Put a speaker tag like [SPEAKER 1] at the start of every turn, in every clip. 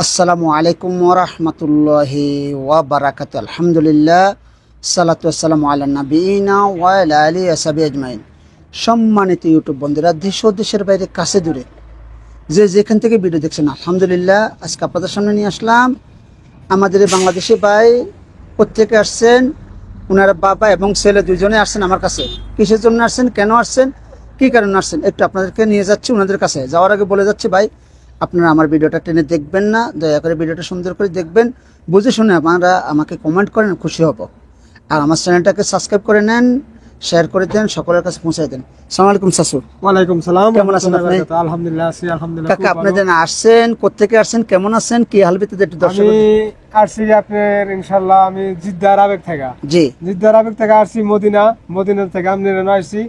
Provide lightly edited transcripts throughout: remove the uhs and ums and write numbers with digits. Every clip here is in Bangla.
[SPEAKER 1] আসসালামু আলাইকুম ওয়া রাহমাতুল্লাহি ওয়া বারাকাতুহু। আলহামদুলিল্লাহ, সালাতু ওয়াসসালামু আলা নাবিয়িনা ওয়া আলা আলিহি ওয়া সাহবিহি আজমাইন। সম্মানিত ইউটিউব বন্ধুরা, দেশ ও দেশের বাইরে কাছে দূরে যে যেখান থেকে ভিডিও দেখছেন, আলহামদুলিল্লাহ আজকে আপনাদের সামনে নিয়ে আসলাম আমাদের এই বাংলাদেশি ভাই। প্রত্যেকে আসছেন, ওনার বাবা এবং ছেলে দুজনে আসছেন আমার কাছে। কিসের জন্য আসছেন, কেন আসছেন, কী কারণে আসছেন, একটু আপনাদেরকে নিয়ে যাচ্ছি ওনাদের কাছে। যাওয়ার আগে বলে যাচ্ছি, ভাই আপনারা আমার ভিডিওটা টেনে দেখবেন না, দয়া করে ভিডিওটা সুন্দর করে দেখবেন, বুঝে শুনে আপনারা আমাকে কমেন্ট করেন, খুশি হব। আর আমার চ্যানেলটাকে সাবস্ক্রাইব করে নেন, শেয়ার করে দেন, সকলের কাছে পৌঁছে দেন। আসসালামু আলাইকুম শাশু।
[SPEAKER 2] ওয়ালাইকুম সালাম।
[SPEAKER 1] কেমন আছেন আপনি?
[SPEAKER 2] আলহামদুলিল্লাহ আছি, আলহামদুলিল্লাহ।
[SPEAKER 1] কাকা আপনি যেন আসছেন, কোত্থেকে আসছেন, কেমন আছেন, কি হালবিতে একটু দর্শক।
[SPEAKER 2] আমি আসছি আপনার ইনশাআল্লাহ আমি জিদ্দা আরাবিক থেকে।
[SPEAKER 1] জি,
[SPEAKER 2] জিদ্দা আরাবিক থেকে আসছি মদিনা থেকে আমি আসছি।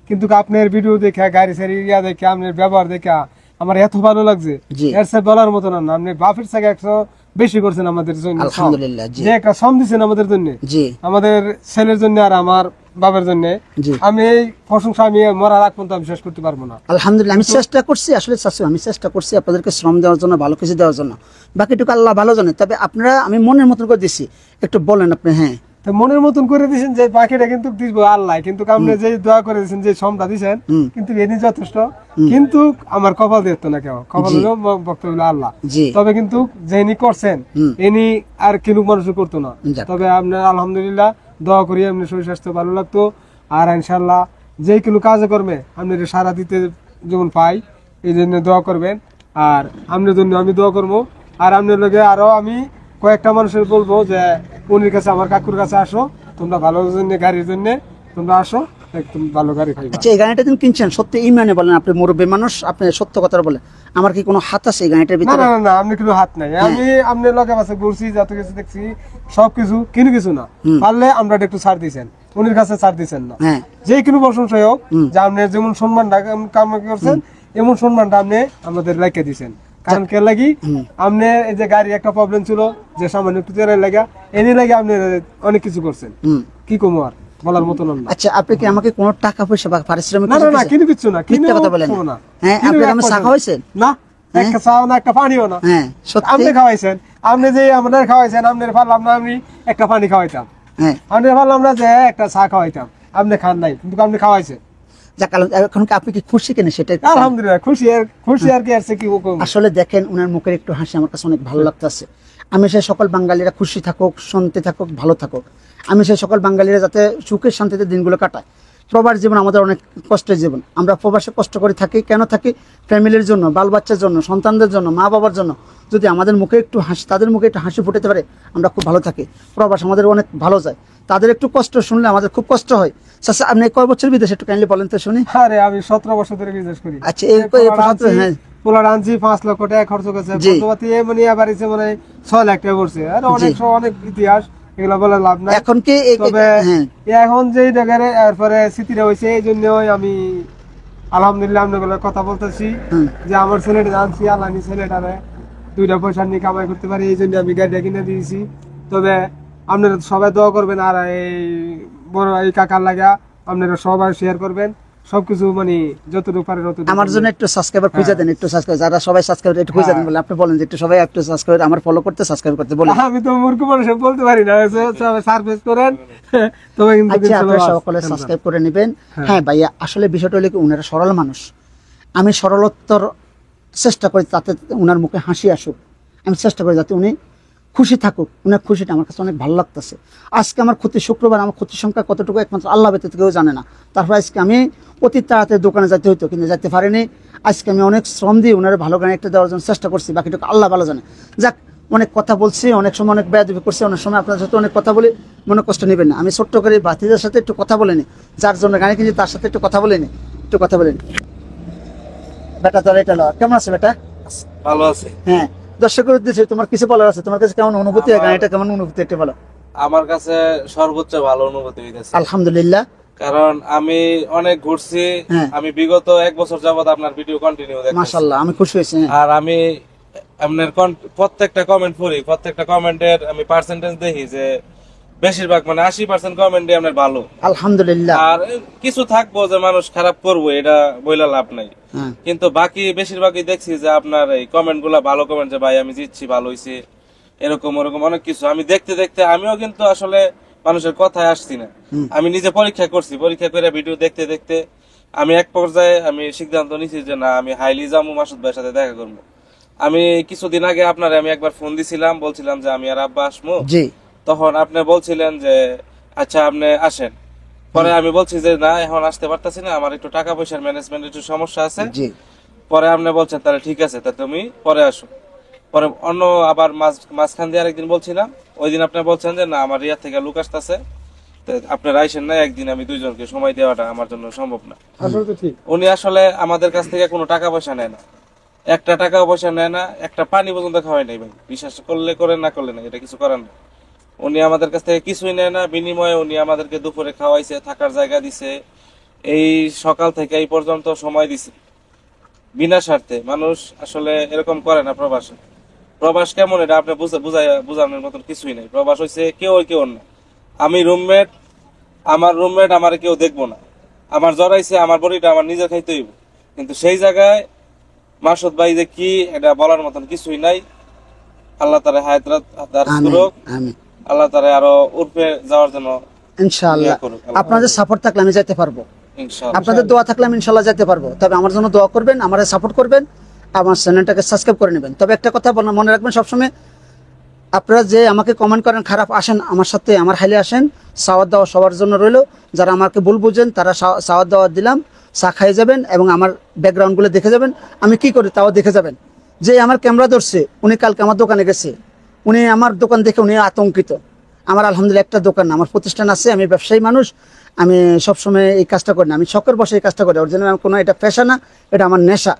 [SPEAKER 2] কিন্তু আপনার ভিডিও দেখে, গাড়ি সারি ইয়া দেখে, আপনার ব্যবহার দেখে আমার এত ভালো লাগছে,
[SPEAKER 1] জি।
[SPEAKER 2] এর সাথে বলার মতো না। আপনি বাফের থেকে 100 বেশি করছেন আমাদের জন্য।
[SPEAKER 1] আলহামদুলিল্লাহ, জি।
[SPEAKER 2] যে একটা শ্রম দিচ্ছেন আমাদের জন্য,
[SPEAKER 1] জি,
[SPEAKER 2] আমাদের ছেলের জন্য আর আমার বাবার জন্য।
[SPEAKER 1] জি।
[SPEAKER 2] আমি এই প্রশংসা আমি মরার আগ পর্যন্ত আমি শেষ করতে পারবো না।
[SPEAKER 1] আলহামদুলিল্লাহ, আমি চেষ্টা করছি আসলে শাশু, আমি চেষ্টা করছি আপনাদেরকে শ্রম দেওয়ার জন্য, ভালো কিছু দেওয়ার জন্য। বাকিটুকু আল্লাহ ভালো জানে। তবে আপনারা, আমি মনের মতন করে দিচ্ছি, একটু বলেন আপনি। হ্যাঁ,
[SPEAKER 2] তো মনের মতন করে দিয়েছেন যে বাকিটা কিন্তু দিব আল্লাহ, কিন্তু আপনি যে দোয়া করে দিয়েছেন, যে সমটা দিয়েছেন, কিন্তু এনি যথেষ্ট। কিন্তু আমার কপাল দিত না কেউ, কপাল হলো বক্তব্য আল্লাহ।
[SPEAKER 1] জি।
[SPEAKER 2] তবে কিন্তু যিনি করছেন ইনি আর কিনু মানুষ করতো না।
[SPEAKER 1] যাক।
[SPEAKER 2] তবে আপনার আলহামদুলিল্লাহ দোয়া করি আপনি শরীর স্বাস্থ্য ভালো লাগতো। আর ইনশাল্লাহ যে কোনো কাজে কর্মে আপনি সারা দিতে যেমন পাই, এই জন্য দোয়া করবেন। আর আপনার জন্য আমি দোয়া করবো। আর আপনার লগে আরো আমি কয়েকটা মানুষের বলবো যে উনির কাছে, আমার কাকুর কাছে আসো, তোমরা ভালো জন্য গাড়ির জন্য তোমরা আসো, একদম ভালো গাড়ি খাইবা।
[SPEAKER 1] আচ্ছা, এই গাড়িটা দিন কিনছেন সত্যি ইমানে বলেন, আপনি মুরব্বী মানুষ, আপনি সত্য কথা বলেন। আমার কি কোনো হাত আছে এই গাড়িটার
[SPEAKER 2] না
[SPEAKER 1] ভিতরে?
[SPEAKER 2] না না, আপনি কোনো হাত নাই। আমি আপনার লগে আছে ঘুরছি, যত কিছু দেখছি সবকিছু, কিনে কিছু না পারলে আমরা একটু ছাড় দিয়েছেন, উনির কাছে ছাড় দিয়েছেন না।
[SPEAKER 1] হ্যাঁ,
[SPEAKER 2] যে কোনো প্রশংসাই হোক, যে আপনার যেমন সম্মানটা কাম করছেন, এমন সম্মানটা আপনি আমাদের রেখে দিয়েছেন। কারণ কে লাগি, আপনি এই যে গাড়ি একটা প্রবলেম ছিল, যে সামান্য একটু তেলের লাগা, এনে লাগে আপনি অনেক কিছু করছেন। কি কমো আর বলার মতো না।
[SPEAKER 1] আচ্ছা, আপনি কি আমাকে কোনো টাকা পয়সা বা পারিশ্রমিক
[SPEAKER 2] না না না, কিনে কিচ্ছু না, কিনে
[SPEAKER 1] কথা বলেন
[SPEAKER 2] না।
[SPEAKER 1] হ্যাঁ, আপনি আমার চা খাওয়াইছেন
[SPEAKER 2] না, একটা চাও না, একটা পানিও না।
[SPEAKER 1] হ্যাঁ, সত্যি।
[SPEAKER 2] আপনি খাওয়াইছেন, আপনি যে আমাদের খাওয়াইছেন, আপনার পারলাম না আমি একটা পানি খাওয়াইতাম,
[SPEAKER 1] হ্যাঁ,
[SPEAKER 2] আপনি পারলাম না যে একটা চা খাওয়াইতাম, আপনি খান নাই, কিন্তু আপনি খাওয়াইছেন।
[SPEAKER 1] যাক, এখন কি আপনি কি খুশি কেন সেটা একটু?
[SPEAKER 2] আলহামদুলিল্লাহ খুশি। আর কি আছে কি বলবো।
[SPEAKER 1] আসলে দেখেন, ওনার মুখের একটু হাসি আমার কাছে অনেক ভালো লাগতেছে। আমি সেই সকল বাঙালিরা খুশি থাকুক, শান্তি থাকুক, ভালো থাকুক। আমি সেই সকল বাঙালিরা যাতে সুখের শান্তিতে দিনগুলো কাটায়। প্রবাস জীবন আমাদের অনেক কষ্টের জীবন। আমরা প্রবাসে কষ্ট করে থাকি, কেন থাকি? ফ্যামিলির জন্য, বাল বাচ্চার জন্য, সন্তানদের জন্য, মা বাবার জন্য। যদি আমাদের মুখে একটু হাসি, তাদের মুখে একটু হাসি ফুটাতে পারে, আমরা খুব ভালো থাকি। প্রবাস আমাদের অনেক ভালো যায়। তাদের একটু কষ্ট শুনলে আমাদের খুব কষ্ট হয়। আচ্ছা, আপনি কয় বছর বিদেশে একটু কাইন্ডলি বলেন তো শুনি।
[SPEAKER 2] আরে আমি 17 বছর ধরে বিজনেস করি।
[SPEAKER 1] আচ্ছা, হ্যাঁ,
[SPEAKER 2] পোলার আনছি 5 লক্ষ টাকা খরচ করেছে, খরচপাতি মানে বাড়িছে মানে 6 লাখ টাকা পড়ছে। আর অনেক ইতিহাস, এগুলা বলে লাভ নাই।
[SPEAKER 1] এখন কি
[SPEAKER 2] তবে এখন যে জায়গায় এরপরে স্মৃতিটা হয়েছে, এই জন্য আমি আলহামদুলিল্লাহ আপনাদের কথা বলতেছি যে আমার ছেলেটা আনছি, আল্লাহ ছেলেটারে 2টা পয়সা নিয়ে কামাই করতে পারি, এই জন্য আমি গাড়িটা কিনে দিয়েছি। তবে আপনারা সবাই দোয়া করবেন, আর এই বড় এই কাকার লাগা আপনারা সবাই শেয়ার করবেন, সবকিছু মানে যতটুকু পারেন
[SPEAKER 1] আমার জন্য একটু সাবস্ক্রাইবার খুঁজে দেন, একটু সাবস্ক্রাইব, যারা সবাই সাবস্ক্রাইব একটু খুঁজে দেন বলে আপনি বলেন যে একটু সবাই একটু সাবস্ক্রাইব, আমার ফলো করতে, সাবস্ক্রাইব করতে বলেন।
[SPEAKER 2] আমি তো মূর্খ মানুষ, বলতে পারি না, সবাই সার্ভিস করেন তবে কিন্তু
[SPEAKER 1] আচ্ছা, আপনারা সকলে সাবস্ক্রাইব করে নেবেন। হ্যাঁ ভাইয়া, আসলে বিষয়টা হলো কি, উনারা সরল মানুষ। আমি সরলোত্তর চেষ্টা করি তাতে উনার মুখে হাসি আসুক, আমি চেষ্টা করি যাতে উনি খুশি থাকুক। উনার খুশিটা আমার কাছে অনেক ভালো লাগতেছে। আজকে আমার ক্ষতি শুক্রবার, আমার ক্ষতির সংখ্যা কতটুকু একমাত্র আল্লাহ ব্যতীত কেউ জানে না। তারপর আজকে আমি অতি তাড়াতাড়ি দোকানে যেতে হইতো, কিন্তু যেতে পারিনি। আজকে আমি অনেক শ্রম দিয়ে ওনার ভালো গাড়ি একটা দেওয়ার জন্য চেষ্টা করছি, বাকিটুকু আল্লাহ ভালো জানে। যাক, অনেক কথা বলছি, অনেক সময় অনেক বেয়াদবি করছি, অনেক সময় আপনার সাথে অনেক কথা বলি, মনে কষ্ট নেবেন না। আমি ছোট্ট করে ভাতিজার সাথে একটু কথা বলে নি, যার জন্য গাড়ি কিনছি তার সাথে একটু কথা বলে নি, একটু কথা বলে নি। বেটা তোর এটা কেমন আছে বেটা?
[SPEAKER 2] ভালো আছে।
[SPEAKER 1] হ্যাঁ, দর্শকের উদ্দেশ্যে তোমার কিছু বলার আছে? তোমার কাছে কেমন অনুভূতি, গাড়িটা কেমন অনুভূতি একটু বলো।
[SPEAKER 3] আমার কাছে সর্বোচ্চ ভালো অনুভূতি হইতেছে,
[SPEAKER 1] আলহামদুলিল্লাহ।
[SPEAKER 3] কারণ আমি অনেক ঘুরছি। আমি বিগত 1 বছর যাবত আপনার ভিডিও কন্টিনিউ দেখছি,
[SPEAKER 1] মাশাআল্লাহ, আমি খুশি হয়েছি।
[SPEAKER 3] আর আমি আপনার প্রত্যেকটা কমেন্ট পড়ি, প্রত্যেকটা কমেন্টের আমি পার্সেন্টেজ দেখি যে বেশিরভাগ মানে 80% কমেন্টই আপনার ভালো।
[SPEAKER 1] আলহামদুলিল্লাহ।
[SPEAKER 3] আর কিছু থাকবো যে মানুষ খারাপ করবো, এটা বইলা লাভ নাই।
[SPEAKER 1] হ্যাঁ।
[SPEAKER 3] কিন্তু বাকি বেশিরভাগই দেখছি যে আপনার এই কমেন্ট গুলা ভালো কমেন্ট, যে ভাই আমি জিতছি, ভালো হয়েছে, এরকম ওরকম অনেক কিছু। আমি দেখতে দেখতে আমিও কিন্তু আসলে মানুষের কথায় আসছি না, আমি নিজে পরীক্ষা করছি, পরীক্ষা করে ভিডিও দেখতে দেখতে আমি এক পর্যায়ে আমি সিদ্ধান্ত নিছি যে না, আমি হাইলি যাবো মাসুদ ভাইয়ের সাথে দেখা করবো। আমি কিছুদিন আগে আপনার আমি একবার ফোন দিছিলাম, বলছিলাম যে আমি আর আব্বা আসবো,
[SPEAKER 1] জি
[SPEAKER 3] তখন আপনি বলছিলেন যে আচ্ছা আপনি আসেন। পরে আমি বলছি যে না, এখন আসতে পারতেছি না, আমার একটু টাকা পয়সার ম্যানেজমেন্ট একটু সমস্যা আছে।
[SPEAKER 1] জি
[SPEAKER 3] পরে আপনি বলছেন তাহলে ঠিক আছে, তা তুমি পরে আসো। পরে অন্য আবার মাঝখান দিয়ে আরেকদিন বলছিলাম, ওই দিন আপনি বলছেন যে না, আমার রিয়া থেকে লোক আসতেছে, আপনার আইসেন না, একদিন আমি দুইজনকে সময় দেওয়াটা আমার জন্য সম্ভব না।
[SPEAKER 2] আসলে তো ঠিক।
[SPEAKER 3] উনি আসলে আমাদের কাছ থেকে কোনো টাকা পয়সা নেয় না, একটা টাকা পয়সা নেয় না, একটা পানি পর্যন্ত খাওয়াই নাই ভাই। বিশ্বাস করলে করেন, না করলে না, এটা কিছু করার না। উনি আমাদের কাছ থেকে কিছুই নেয় না, বিনিময়ে উনি আমাদেরকে দুপুরে খাওয়াইছে, থাকার জায়গা দিছে, এই সকাল থেকে এই পর্যন্ত সময় দিছে বিনা স্বার্থে। মানুষ আসলে এরকম করে না প্রবাসে। প্রবাস কেমন এটা আপনি বুঝানোর মতন কিছুই নাই। প্রবাস হইছে কেউ না। আমি রুমমেট, আমার রুমমেট আমার কেউ দেখবো না, আমার জড়াইছে, আমার বডিটা আমার নিজের খাইতে হইব। কিন্তু সেই জায়গায় মাসুদ ভাই যে কি, এটা বলার মতন কিছুই নাই। আল্লাহ তাআলা হায়াত দারাজ করুক,
[SPEAKER 1] আমিন
[SPEAKER 3] আল্লাহ তাআলা আরো উর্ফে যাওয়ার জন্য
[SPEAKER 1] ইনশাআল্লাহ।
[SPEAKER 3] করুক।
[SPEAKER 1] আপনাদের সাপোর্ট থাকলে আমি যেতে পারবো,
[SPEAKER 3] ইনশাআল্লাহ।
[SPEAKER 1] আপনাদের দোয়া থাকলে আমি ইনশাআল্লাহ যেতে পারবো। তবে আমার জন্য দোয়া করবেন, আমারে সাপোর্ট করবেন, আমার চ্যানেলটাকে সাবস্ক্রাইব করে নেবেন। তবে একটা কথা মনে রাখবেন সবসময়, আপনারা যে আমাকে কমেন্ট করেন খারাপ, আসেন আমার সাথে, আমার হাইলে আসেন, সাওয়াত দেওয়া সবার জন্য রইলো। যারা আমাকে ভুল বুঝেন তারা সাওয়াত দেওয়া দিলাম, চা খাই যাবেন এবং আমার ব্যাকগ্রাউন্ডগুলো দেখে যাবেন, আমি কি করি তাও দেখে যাবেন। যে আমার ক্যামেরা ধরছে উনি কালকে আমার দোকানে গেছে, উনি আমার দোকান দেখে উনি আতঙ্কিত। আমার আলহামদুলিল্লাহ একটা দোকান না, আমার প্রতিষ্ঠান আছে, আমি ব্যবসায়ী মানুষ, আমি সবসময় এই কাজটা করি না, আমি শখের বসে এই কাজটা করি। ওর জন্য কোনো এটা পেশা না, এটা আমার নেশা।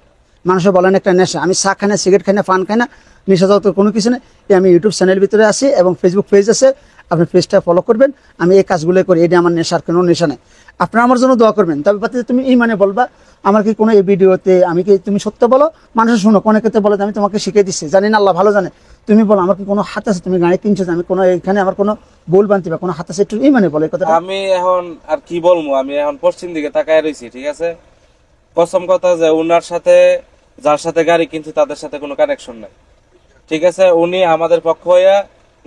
[SPEAKER 1] মানুষের বলেন একটা নেশা। আমি চা খাই না, সিগারেট খাই না, পান খাই না, নেশা যত কোনো কিছু নেই। আমি ইউটিউব চ্যানেলের ভিতরে আছি এবং ফেসবুক পেজ আছে, আপনি পেজটা ফলো করবেন। আমি এই কাজগুলো করি, এটা আমার নেশার কোনো নেশা নেই। আপনারা আমার জন্য দোয়া করবেন। তবে বাতিতে তুমি এই মানে বলবা, আমার কি কোনো এই ভিডিওতে আমি কি তুমি সত্য বলো, মানুষ শুনো, অনেকেতে বলে আমি তোমাকে শিখিয়ে দিচ্ছি, জানি না আল্লাহ ভালো জানে। তুমি বলো আমার কি কোনো হাত আছে, তুমি গাড়ি কিনছো, আমি কোনো এখানে আমার কোনো ভুল বানতে বা কোনো হাত আছে, একটু এই মানে বলো এই কথাটা।
[SPEAKER 3] আমি এখন আর কি বলবো, আমি এখন পশ্চিম দিকে তাকায় রয়েছি, ঠিক আছে। কসম কথা যে উনার সাথে, যার সাথে গাড়ি কিনছি তাদের সাথে কোনো কানেকশন নাই, ঠিক আছে। উনি আমাদের পক্ষ হইয়া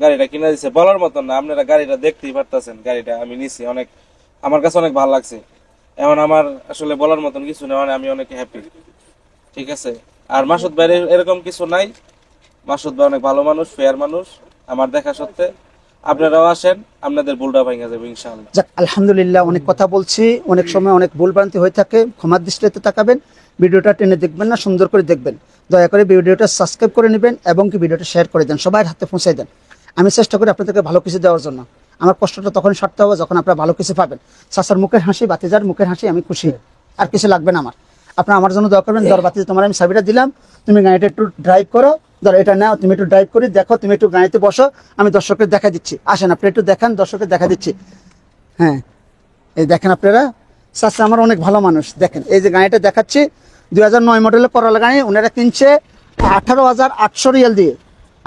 [SPEAKER 3] গাড়িটা কিনে দিছে, বলার মতন না। আপনারা গাড়িটা দেখতেই পারতেছেন, গাড়িটা আমি নিছি, অনেক আমার কাছে অনেক ভালো লাগছে। এখন আমার আসলে বলার মতন কিছু নেই, মানে আমি অনেক হ্যাপি, ঠিক আছে। আর মাসুদ ভাই এরকম কিছু নাই। মাসুদ ভাই অনেক ভালো মানুষ, ফেয়ার মানুষ, আমার দেখা সত্ত্বে। আপনারাও আসেন, আপনাদের ভুলটা ভাঙা যাবে ইনশাআল্লাহ।
[SPEAKER 1] যাক আলহামদুলিল্লাহ, অনেক কথা বলছি, অনেক সময় অনেক ভুলভ্রান্তি হয়ে থাকে, ক্ষমার দৃষ্টিতে তাকাবেন। ভিডিওটা টেনে দেখবেন না, সুন্দর করে দেখবেন। দয়া করে ভিডিওটা সাবস্ক্রাইব করে নেবেন এবং কি ভিডিওটা শেয়ার করে দেন, সবাই হাতে পৌঁছে দেন। আমি চেষ্টা করি আপনাদেরকে ভালো কিছু দেওয়ার জন্য। আমার কষ্টটা তখন সারতে হবে যখন আপনারা ভালো কিছু পাবেন। চাচার মুখের হাসি, বাতিজার মুখের হাসি, আমি খুশি, আর কিছু লাগবে না আমার। আপনারা আমার জন্য দোয়া করবেন। ধর বাতিজা, তোমার আমি চাবিটা দিলাম, তুমি গাড়িটা একটু ড্রাইভ করো, ধর এটা নাও, তুমি একটু ড্রাইভ করে দেখো, তুমি একটু গাড়িতে বসো, আমি দর্শকের দেখা দিচ্ছি। আসেন আপনি একটু দেখান, দর্শকের দেখা দিচ্ছি। হ্যাঁ এই দেখেন আপনারা, চাচা আমার অনেক ভালো মানুষ। দেখেন এই যে গাড়িটা দেখাচ্ছি, 2009 মডেলের করলা গাড়ি, ওনারা কিনছে 18,800 রিয়াল দিয়ে।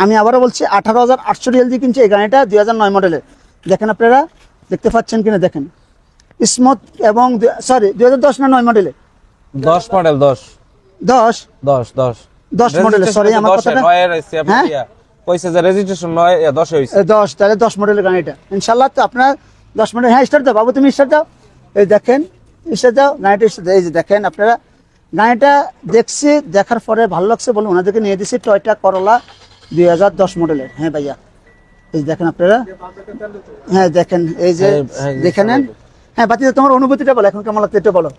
[SPEAKER 1] আমি আবারও বলছি 18,800 রিয়াল দিয়ে কিনছে এই গাড়িটা, 2009 মডেলের। দেখেন আপনারা, দেখতে পাচ্ছেন কিনা দেখেন, স্মুথ এবং সরি 2010 না 9 মডেলে,
[SPEAKER 3] 10 মডেল, 10
[SPEAKER 1] 10
[SPEAKER 3] 10
[SPEAKER 1] মডেলে, সরি আমার কথাটা, হ্যাঁ
[SPEAKER 3] কইছে যে রেজিস্ট্রেশন 9 10 হইছে।
[SPEAKER 1] 10, তাহলে 10 মডেলের গাড়িটা ইনশাআল্লাহ। তো আপনার 10 মডেল, হ্যাঁ স্টার্ট দাও বাবু, তুমি স্টার্ট দাও। এই দেখেন স্টার্ট দাও, গাড়িটা স্টার্ট দাও। এই যে দেখেন আপনারা, গাড়িটা দেখছি, দেখার পরে ভালো লাগছে বলে ওনাদেরকে নিয়ে দিছি টয়োটা করলা 2010 মডেলের। হ্যাঁ ভাইয়া, এই দেখেন আপনারা, হ্যাঁ দেখেন এই যে দেখে নেন। হ্যাঁ বাতিজা, তোমার অনুভূতিটা বলো, এখন কেমন লাগছে এটা বলো।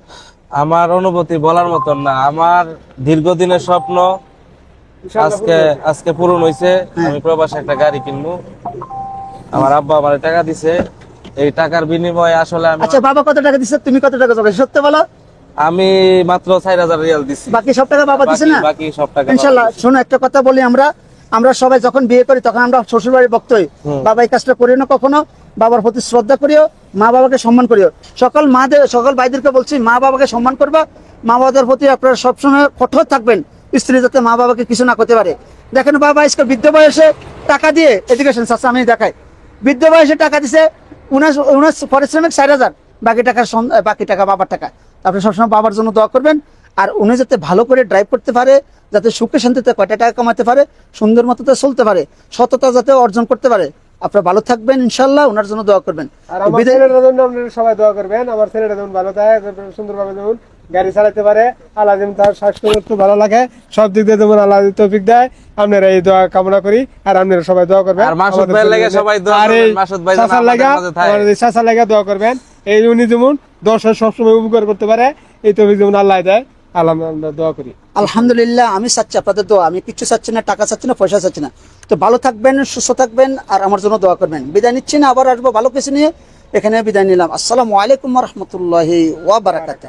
[SPEAKER 3] আমার অনুভূতি বলার মতন না। আমার দীর্ঘদিনের স্বপ্ন আজকে পূরণ হইছে। আমি প্রবাসে একটা গাড়ি কিনবো। আমার আব্বা আমার টাকা দিছে, এই টাকার বিনিময়ে আসলে আমি,
[SPEAKER 1] আচ্ছা বাবা কত টাকা দিচ্ছে, তুমি কত টাকা জোগাড়, সত্যি বলো।
[SPEAKER 3] আমি মাত্র 4,000 রিয়াল দিছি,
[SPEAKER 1] বাকি সব টাকা বাবা দিছে না?
[SPEAKER 3] বাকি সব টাকা
[SPEAKER 1] ইনশাআল্লাহ। শোনো একটা কথা বলি, আমরা সবাই যখন বিয়ে করি তখন আমরা শ্বশুর বাড়ির ভক্ত হই। বাবা এই কাজটা করিও না কখনো, বাবার প্রতি শ্রদ্ধা করিও, মা বাবাকে সম্মান করিও। সকল ভাইদেরকে বলছি, মা বাবাকে সম্মান করবা, মা বাবার প্রতি আপনারা সবসময় কঠোর থাকবেন, স্ত্রী যাতে মা বাবাকে কিছু না করতে পারে। দেখেন বাবা আজকাল বৃদ্ধ বয়সে টাকা দিয়ে এডুকেশন, চাচা আমি দেখাই, বৃদ্ধ বয়সে টাকা দিছে উনার পারিশ্রমিক 4,000, বাকি টাকা বাবার টাকা। আপনি সবসময় বাবার জন্য দোয়া করবেন। আর উনি যাতে ভালো করে ড্রাইভ করতে পারে, যাতে সুখে শান্তিতে কয়টা টাকা কামাতে পারে, সুন্দর মতো চলতে পারে, সততা যাতে অর্জন করতে পারে। আপনারা ভালো থাকবেন, ইনশাল্লাহ ওনার জন্য দোয়া করবেন।
[SPEAKER 2] আর আমার ছেলেটার জন্য আপনারা সবাই দোয়া করবেন। আমার ছেলেটা যেমন ভালো থাকে, সুন্দরভাবে যেমন গাড়ি চালাতে পারে, আল্লাহ যেমন তার স্বাস্থ্য একটু ভালো লাগে, সব দিক দিয়ে যেমন আল্লাহ তৌফিক দেয়, আপনারা এই দোয়া কামনা করি। আর আপনারা সবাই দোয়া করবেন।
[SPEAKER 4] আর মাসুদ ভাইয়ের লাগা সবাই দোয়া করবেন। মাসুদ ভাই যেন আমাদের মাঝে থাকে।
[SPEAKER 2] আমাদের চাচার লাগা দোয়া করবেন। এই উনি যেমন দর্শক সবসময় উপকার করতে পারে, এই তৌফিক যেমন আল্লাহ দেয়, আল্লাহ আমরা দোয়া করি।
[SPEAKER 1] আলহামদুলিল্লাহ, আমি চাচ্ছি আপনাদের দোয়া, আমি কিছু চাচ্ছি না, টাকা চাচ্ছি না, পয়সা চাচ্ছি না। তো ভালো থাকবেন, সুস্থ থাকবেন, আর আমার জন্য দোয়া করবেন। বিদায় নিচ্ছি না, আবার আসবো ভালো কিছু নিয়ে। এখানে বিদায় নিলাম। আসসালামু আলাইকুম ওয়া রাহমাতুল্লাহি ওয়া বারাকাতুহু।